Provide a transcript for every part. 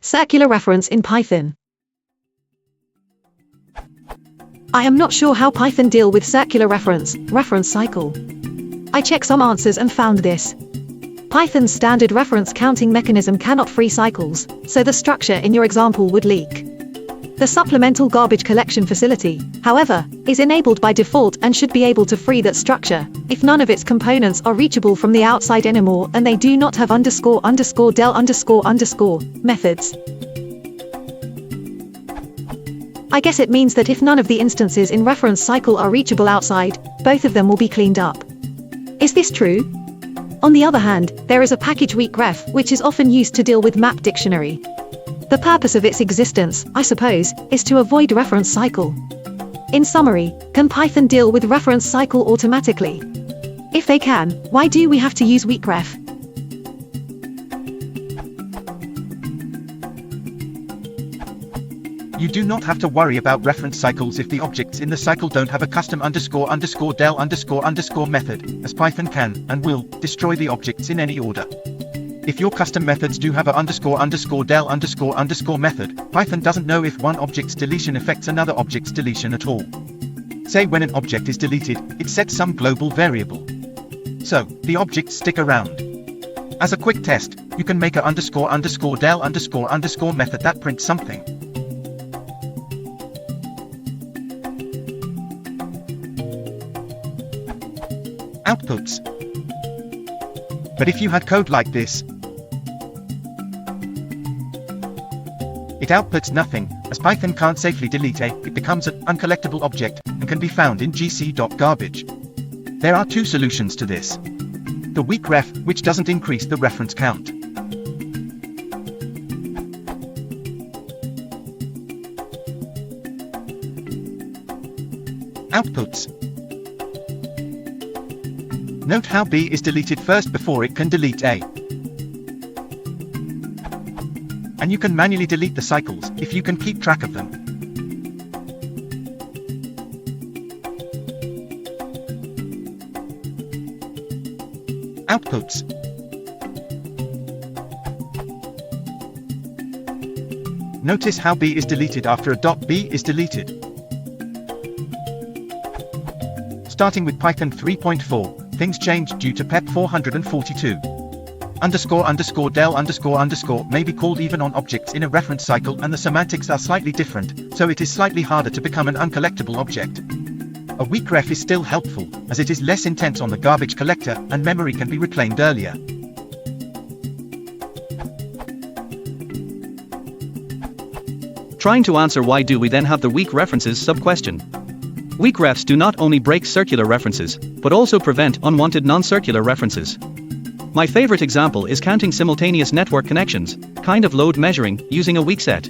Circular reference in Python. I am not sure how Python deal with circular reference cycle. I checked some answers and found this. Python's standard reference counting mechanism cannot free cycles, so the structure in your example would leak. The supplemental garbage collection facility, however, is enabled by default and should be able to free that structure if none of its components are reachable from the outside anymore and they do not have __del___ methods. I guess it means that if none of the instances in reference cycle are reachable outside, both of them will be cleaned up. Is this true? On the other hand, there is a package weakref which is often used to deal with map dictionary. The purpose of its existence, I suppose, is to avoid reference cycle. In summary, can Python deal with reference cycle automatically? If they can, why do we have to use weakref? You do not have to worry about reference cycles if the objects in the cycle don't have a custom __del___ method, as Python can, and will, destroy the objects in any order. If your custom methods do have a __del___ method, Python doesn't know if one object's deletion affects another object's deletion at all. Say when an object is deleted, it sets some global variable. So, the objects stick around. As a quick test, you can make a __del___ method that prints something. Outputs. But if you had code like this, it outputs nothing, as Python can't safely delete it becomes an uncollectible object, and can be found in gc.garbage. There are two solutions to this. The weakref, which doesn't increase the reference count. Outputs. Note how B is deleted first before it can delete A. And you can manually delete the cycles, if you can keep track of them. Outputs. Notice how B is deleted after a .b is deleted. Starting with Python 3.4, things changed due to PEP 442. __del__ may be called even on objects in a reference cycle, and the semantics are slightly different, so it is slightly harder to become an uncollectible object. A weakref is still helpful, as it is less intense on the garbage collector, and memory can be reclaimed earlier. Trying to answer why do we then have the weak references sub-question. Weakrefs do not only break circular references, but also prevent unwanted non-circular references. My favorite example is counting simultaneous network connections, kind of load measuring, using a weak set.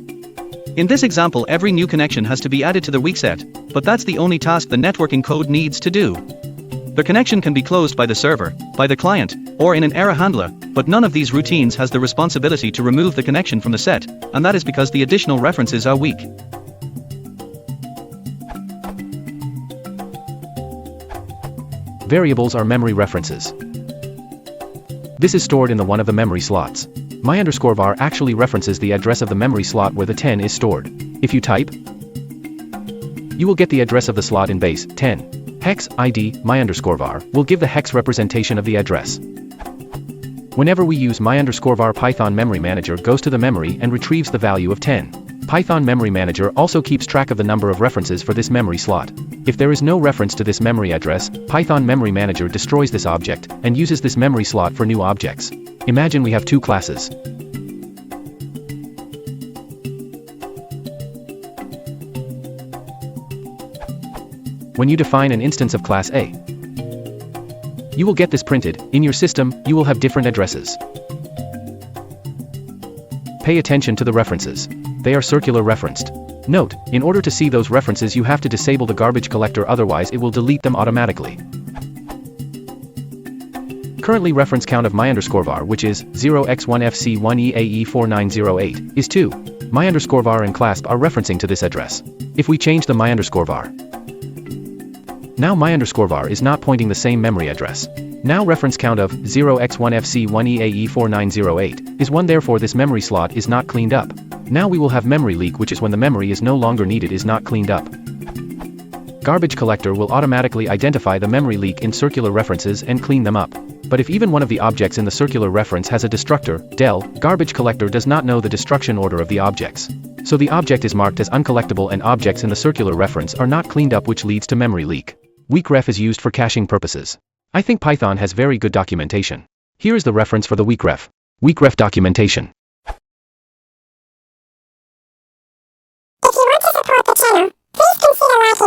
In this example, every new connection has to be added to the weak set, but that's the only task the networking code needs to do. The connection can be closed by the server, by the client, or in an error handler, but none of these routines has the responsibility to remove the connection from the set, and that is because the additional references are weak. Variables are memory references. This is stored in one of the memory slots. My_var actually references the address of the memory slot where the 10 is stored. If you type, you will get the address of the slot in base 10. Hex ID my_var will give the hex representation of the address. Whenever we use my_var, Python Memory Manager goes to the memory and retrieves the value of 10. Python Memory Manager also keeps track of the number of references for this memory slot. If there is no reference to this memory address, Python Memory Manager destroys this object and uses this memory slot for new objects. Imagine we have two classes. When you define an instance of class A, you will get this printed. In your system, you will have different addresses. Pay attention to the references. They are circular referenced. Note, in order to see those references you have to disable the garbage collector, otherwise it will delete them automatically. Currently reference count of my_var, which is 0x1fc1eae4908, is 2. My_var and clasp are referencing to this address. If we change the my_var, now my_var is not pointing the same memory address. Now reference count of 0x1fc1eae4908 is 1, therefore this memory slot is not cleaned up. Now we will have memory leak, which is when the memory is no longer needed, is not cleaned up. Garbage collector will automatically identify the memory leak in circular references and clean them up. But if even one of the objects in the circular reference has a destructor, del, garbage collector does not know the destruction order of the objects. So the object is marked as uncollectible and objects in the circular reference are not cleaned up, which leads to memory leak. Weak ref is used for caching purposes. I think Python has very good documentation. Here is the reference for the weak ref. Weak ref documentation. If you want to support the channel, please consider liking